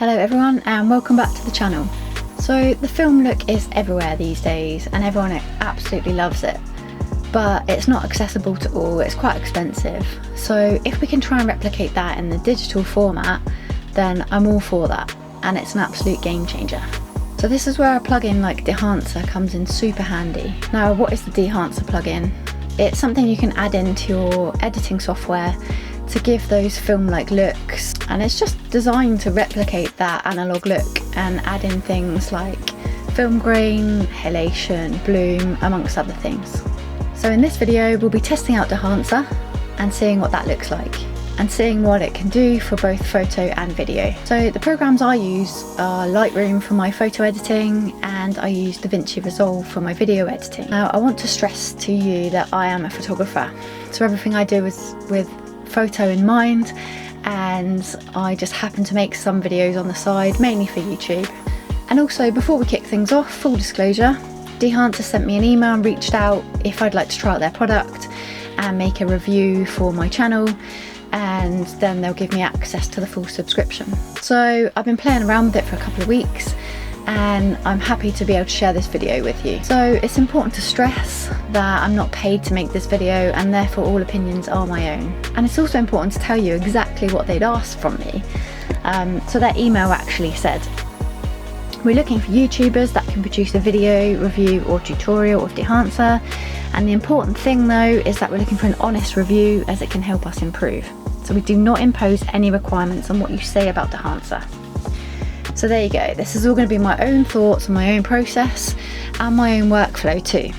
Hello everyone and welcome back to the channel. So the film look is everywhere these days and everyone absolutely loves it, but it's not accessible to all, it's quite expensive. So if we can try and replicate that in the digital format, then I'm all for that, and it's an absolute game changer. So this is where a plugin like Dehancer comes in super handy. Now, what is the Dehancer plugin? It's something you can add into your editing software to give those film-like looks, and it's just designed to replicate that analog look and add in things like film grain, halation, bloom, amongst other things. So in this video we'll be testing out Dehancer and seeing what that looks like, and seeing what it can do for both photo and video. So the programs I use are Lightroom for my photo editing, and I use DaVinci Resolve for my video editing. Now I want to stress to you that I am a photographer, so everything I do is with photo in mind, and I just happen to make some videos on the side, mainly for YouTube. And also, before we kick things off, full disclosure, Dehancer sent me an email and reached out if I'd like to try out their product and make a review for my channel, and then they'll give me access to the full subscription. So I've been playing around with it for a couple of weeks and I'm happy to be able to share this video with you. So it's important to stress that I'm not paid to make this video, and therefore all opinions are my own. And it's also important to tell you exactly what they'd asked from me. So that email actually said, we're looking for YouTubers that can produce a video, review or tutorial of Dehancer, and the important thing though is that we're looking for an honest review, as it can help us improve. So we do not impose any requirements on what you say about Dehancer. So there you go, this is all going to be my own thoughts and my own process and my own workflow too.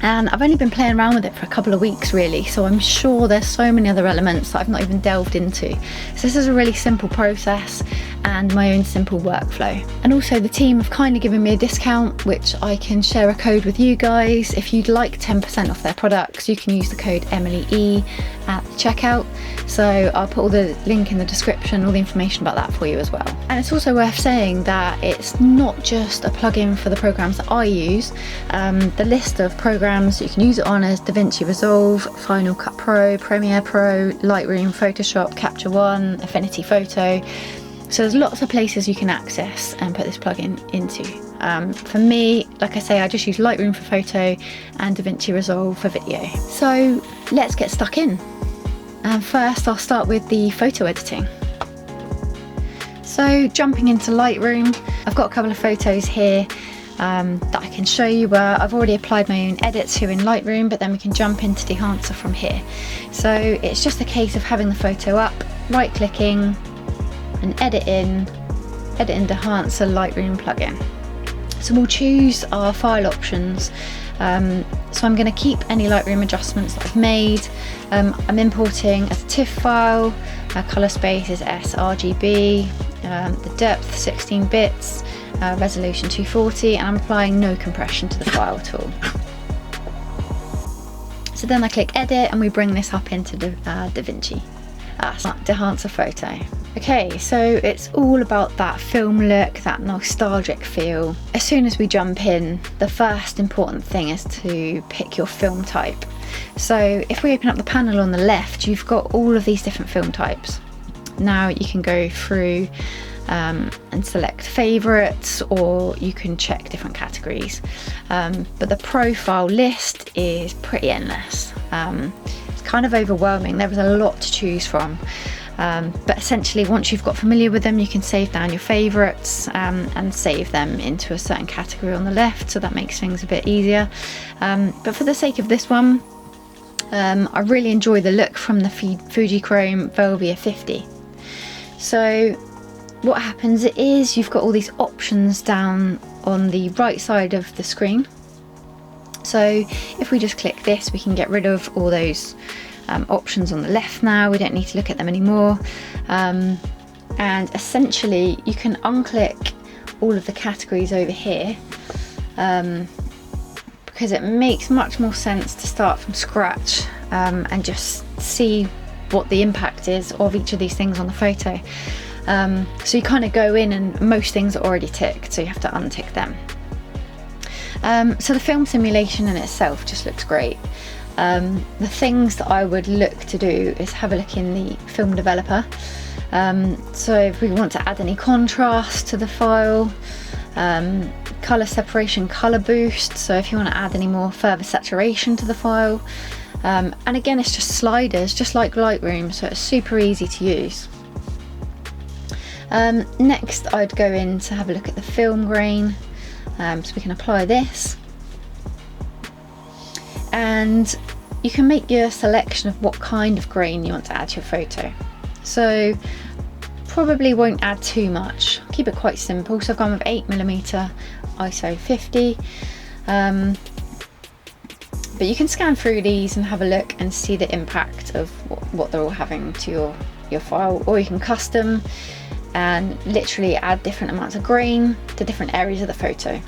And I've only been playing around with it for a couple of weeks really, so I'm sure there's so many other elements that I've not even delved into. So this is a really simple process and my own simple workflow. And also the team have kindly given me a discount, which I can share a code with you guys. If you'd like 10% off their products, you can use the code EmilyE at the checkout. So I'll put all the link in the description, all the information about that for you as well. And it's also worth saying that it's not just a plugin for the programs that I use. The list of programs that you can use it on is DaVinci Resolve, Final Cut Pro, Premiere Pro, Lightroom, Photoshop, Capture One, Affinity Photo. So there's lots of places you can access and put this plugin into. For me, like I say, I just use Lightroom for photo and DaVinci Resolve for video. So let's get stuck in. And first I'll start with the photo editing. So jumping into Lightroom, I've got a couple of photos here that I can show you where I've already applied my own edits here in Lightroom, but then we can jump into Dehancer from here. So it's just a case of having the photo up, right clicking and edit in Dehancer Lightroom plugin. So we'll choose our file options. So I'm going to keep any Lightroom adjustments that I've made. I'm importing as a TIFF file, color space is sRGB, the depth 16 bits, resolution 240, and I'm applying no compression to the file at all. So then I click edit and we bring this up into DaVinci. Dehancer photo. Okay, so it's all about that film look, that nostalgic feel. As soon as we jump in, the first important thing is to pick your film type. So if we open up the panel on the left, you've got all of these different film types. Now you can go through and select favorites, or you can check different categories. But the profile list is pretty endless. It's kind of overwhelming. There is a lot to choose from. But essentially, once you've got familiar with them, you can save down your favorites and save them into a certain category on the left, so that makes things a bit easier. But for the sake of this one, I really enjoy the look from the Fujichrome Velvia 50. So what happens is you've got all these options down on the right side of the screen. So if we just click this, we can get rid of all those options on the left now. We don't need to look at them anymore. And essentially you can unclick all of the categories over here, because it makes much more sense to start from scratch and just see what the impact is of each of these things on the photo. So you kind of go in and most things are already ticked, so you have to untick them. So the film simulation in itself just looks great. The things that I would look to do is have a look in the film developer. So if we want to add any contrast to the file, color separation, color boost, so if you want to add any more further saturation to the file, and again it's just sliders just like Lightroom, so it's super easy to use. Next I'd go in to have a look at the film grain, so we can apply this, and you can make your selection of what kind of grain you want to add to your photo. So probably won't add too much, keep it quite simple. So I've gone with 8mm ISO 50, but you can scan through these and have a look and see the impact of what they're all having to your file, or you can custom and literally add different amounts of grain to different areas of the photo.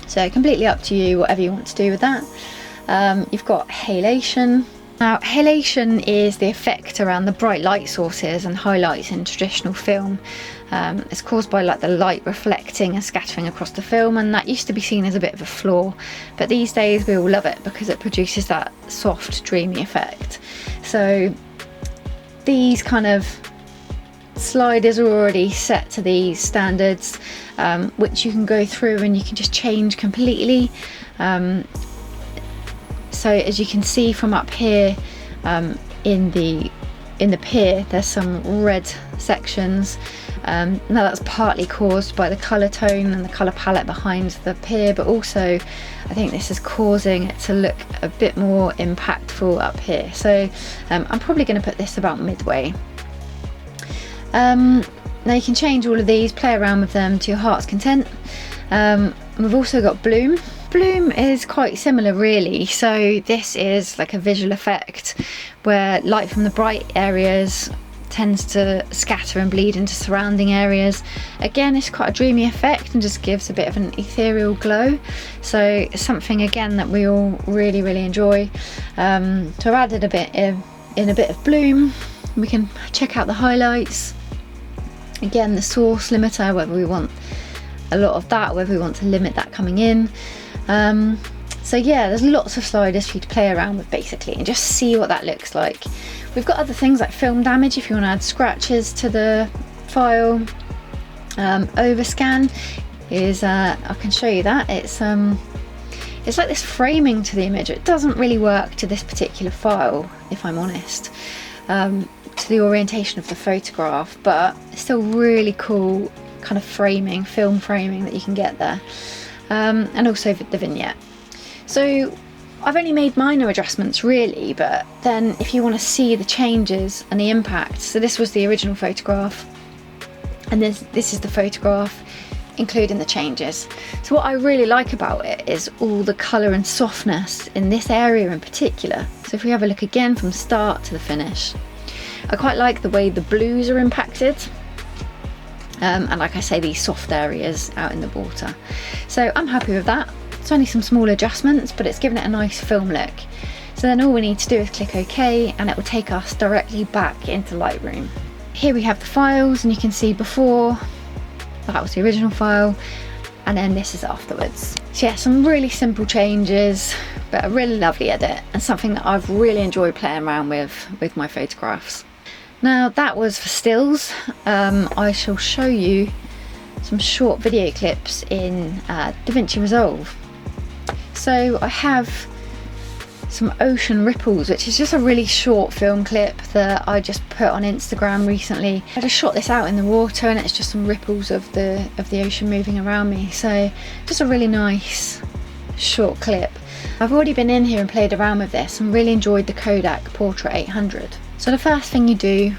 So completely up to you, whatever you want to do with that. You've got halation. Now, halation is the effect around the bright light sources and highlights in traditional film. It's caused by like the light reflecting and scattering across the film, and that used to be seen as a bit of a flaw, but these days we all love it because it produces that soft, dreamy effect. So these kind of sliders are already set to these standards, which you can go through and you can just change completely. So as you can see from up here, in the pier, there's some red sections. Now that's partly caused by the colour tone and the colour palette behind the pier, but also I think this is causing it to look a bit more impactful up here. So I'm probably going to put this about midway. Now you can change all of these, play around with them to your heart's content. We've also got bloom. Bloom is quite similar really, so this is like a visual effect where light from the bright areas tends to scatter and bleed into surrounding areas. Again, it's quite a dreamy effect and just gives a bit of an ethereal glow, so it's something again that we all really enjoy. So I've added a bit of bloom. We can check out the highlights, again the source limiter, whether we want a lot of that, whether we want to limit that coming in. So yeah, there's lots of sliders for you to play around with basically and just see what that looks like. We've got other things like film damage if you want to add scratches to the file. Overscan is, I can show you that, it's like this framing to the image. It doesn't really work to this particular file, if I'm honest, to the orientation of the photograph, but it's still really cool kind of framing, film framing that you can get there. And also the vignette. So I've only made minor adjustments really, but then if you want to see the changes and the impact, so this was the original photograph and this is the photograph including the changes. So what I really like about it is all the colour and softness in this area in particular. So if we have a look again from start to the finish, I quite like the way the blues are impacted. And like I say, these soft areas out in the water. So I'm happy with that. It's only some small adjustments, but it's given it a nice film look. So then all we need to do is click OK, and it will take us directly back into Lightroom. Here we have the files, and you can see before, that was the original file, and then this is afterwards. So yeah, some really simple changes, but a really lovely edit, and something that I've really enjoyed playing around with my photographs. Now that was for stills. I shall show you some short video clips in DaVinci Resolve. So I have some ocean ripples, which is just a really short film clip that I just put on Instagram recently. I just shot this out in the water and it's just some ripples of the ocean moving around me. So just a really nice short clip. I've already been in here and played around with this and really enjoyed the Kodak Portrait 800. So the first thing you do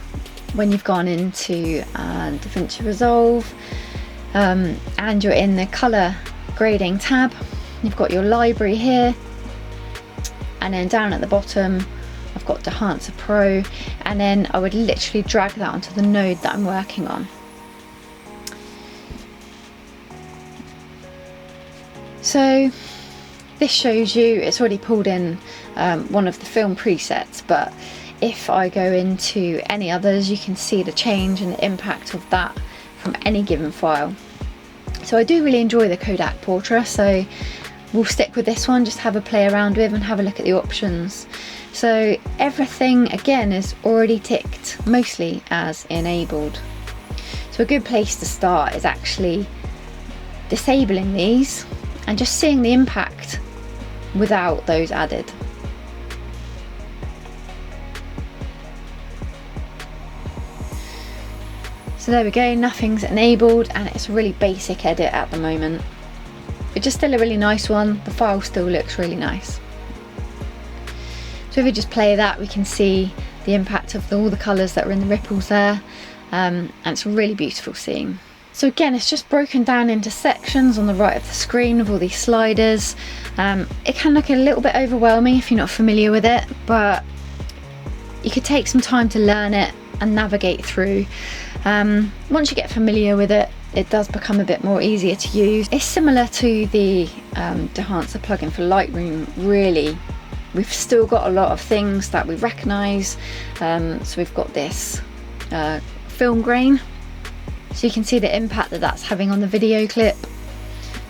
when you've gone into DaVinci Resolve and you're in the colour grading tab, you've got your library here, and then down at the bottom I've got Dehancer Pro, and then I would literally drag that onto the node that I'm working on. So this shows you, it's already pulled in one of the film presets, but if I go into any others, you can see the change and the impact of that from any given file. So I do really enjoy the Kodak Portrait, so we'll stick with this one, just have a play around with and have a look at the options. So everything again is already ticked mostly as enabled. So a good place to start is actually disabling these and just seeing the impact without those added. So there we go, nothing's enabled and it's a really basic edit at the moment. But just still a really nice one, the file still looks really nice. So if we just play that, we can see the impact of all the colours that are in the ripples there, and it's a really beautiful scene. So again, it's just broken down into sections on the right of the screen with all these sliders. It can look a little bit overwhelming if you're not familiar with it, but you could take some time to learn it and navigate through. Once you get familiar with it, it does become a bit more easier to use. It's similar to the Dehancer plugin for Lightroom, really. We've still got a lot of things that we recognise. So we've got this film grain, so you can see the impact that that's having on the video clip.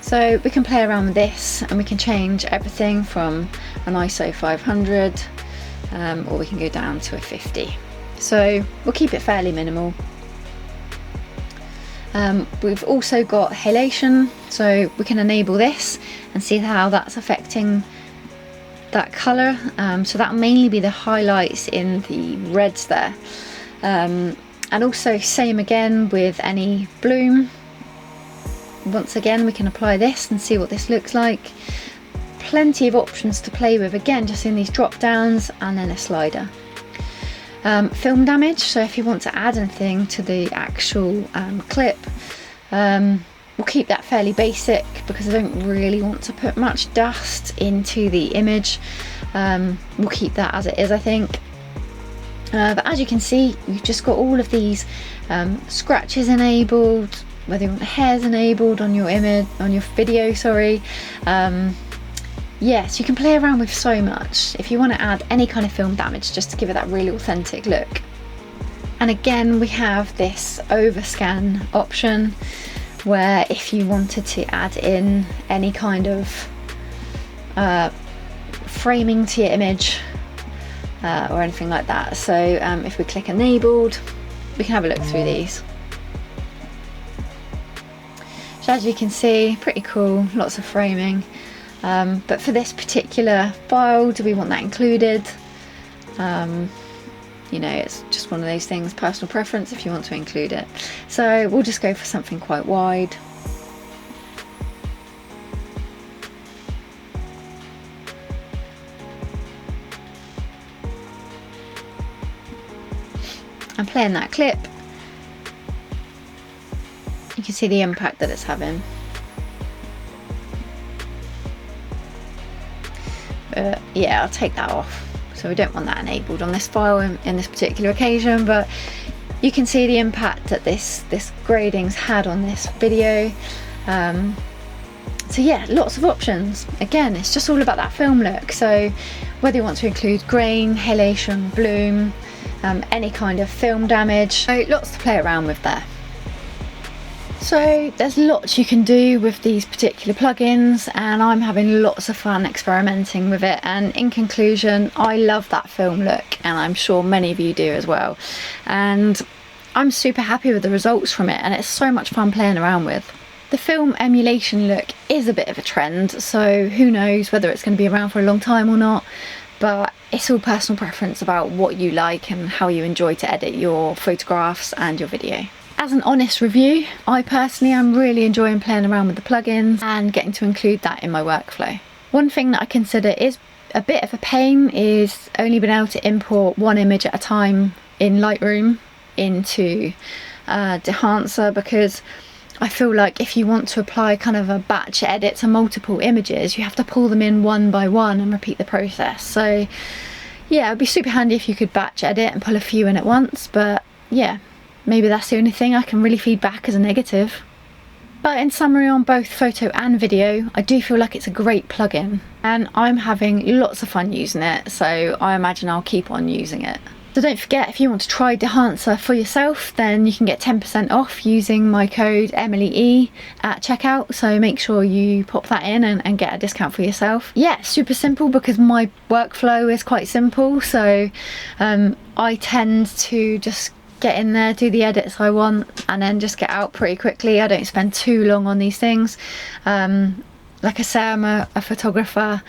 So we can play around with this and we can change everything from an ISO 500 or we can go down to a 50. So we'll keep it fairly minimal. We've also got halation, so we can enable this and see how that's affecting that colour. So that'll mainly be the highlights in the reds there. And also same again with any bloom. Once again we can apply this and see what this looks like. Plenty of options to play with, again just in these drop downs and then a slider. Film damage, so if you want to add anything to the actual clip, we'll keep that fairly basic because I don't really want to put much dust into the image. We'll keep that as it is, I think. But as you can see, you've just got all of these scratches enabled, whether you want the hairs enabled on your image, on your video, sorry. Yes, you can play around with so much if you want to add any kind of film damage just to give it that really authentic look. And again, we have this overscan option where if you wanted to add in any kind of framing to your image or anything like that. So if we click enabled, we can have a look through these. So as you can see, pretty cool, lots of framing. But for this particular file, do we want that included? You know, it's just one of those things, personal preference if you want to include it. So we'll just go for something quite wide. And playing that clip, you can see the impact that it's having. Yeah, I'll take that off. So we don't want that enabled on this file in this particular occasion, but you can see the impact that this grading's had on this video. So yeah, lots of options. Again, it's just all about that film look. So whether you want to include grain, halation, bloom, any kind of film damage, so lots to play around with there. So there's lots you can do with these particular plugins and I'm having lots of fun experimenting with it, and in conclusion, I love that film look and I'm sure many of you do as well, and I'm super happy with the results from it and it's so much fun playing around with. The film emulation look is a bit of a trend, so who knows whether it's going to be around for a long time or not, but it's all personal preference about what you like and how you enjoy to edit your photographs and your video. As an honest review, I personally am really enjoying playing around with the plugins and getting to include that in my workflow. One thing that I consider is a bit of a pain is only being able to import one image at a time in Lightroom into Dehancer, because I feel like if you want to apply kind of a batch edit to multiple images, you have to pull them in one by one and repeat the process. So yeah, it'd be super handy if you could batch edit and pull a few in at once, but yeah, maybe that's the only thing I can really feed back as a negative. But in summary, on both photo and video, I do feel like it's a great plugin and I'm having lots of fun using it, so I imagine I'll keep on using it. So don't forget, if you want to try Dehancer for yourself, then you can get 10% off using my code EmilyE at checkout. So make sure you pop that in and get a discount for yourself. Yeah, super simple because my workflow is quite simple. So I tend to just get in there, do the edits I want, and then just get out pretty quickly. I don't spend too long on these things. Like I say, I'm a photographer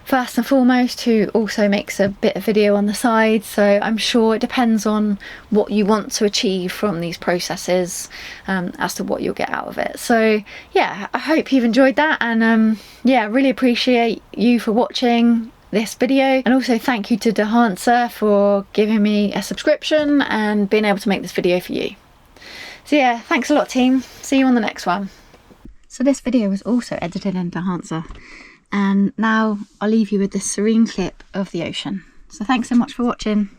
first and foremost, who also makes a bit of video on the side, so I'm sure it depends on what you want to achieve from these processes as to what you'll get out of it. So yeah, I hope you've enjoyed that, and yeah, really appreciate you for watching this video, and also thank you to Dehancer for giving me a subscription and being able to make this video for you. So yeah, thanks a lot team, see you on the next one. So this video was also edited in Dehancer. And now I'll leave you with this serene clip of the ocean. So thanks so much for watching.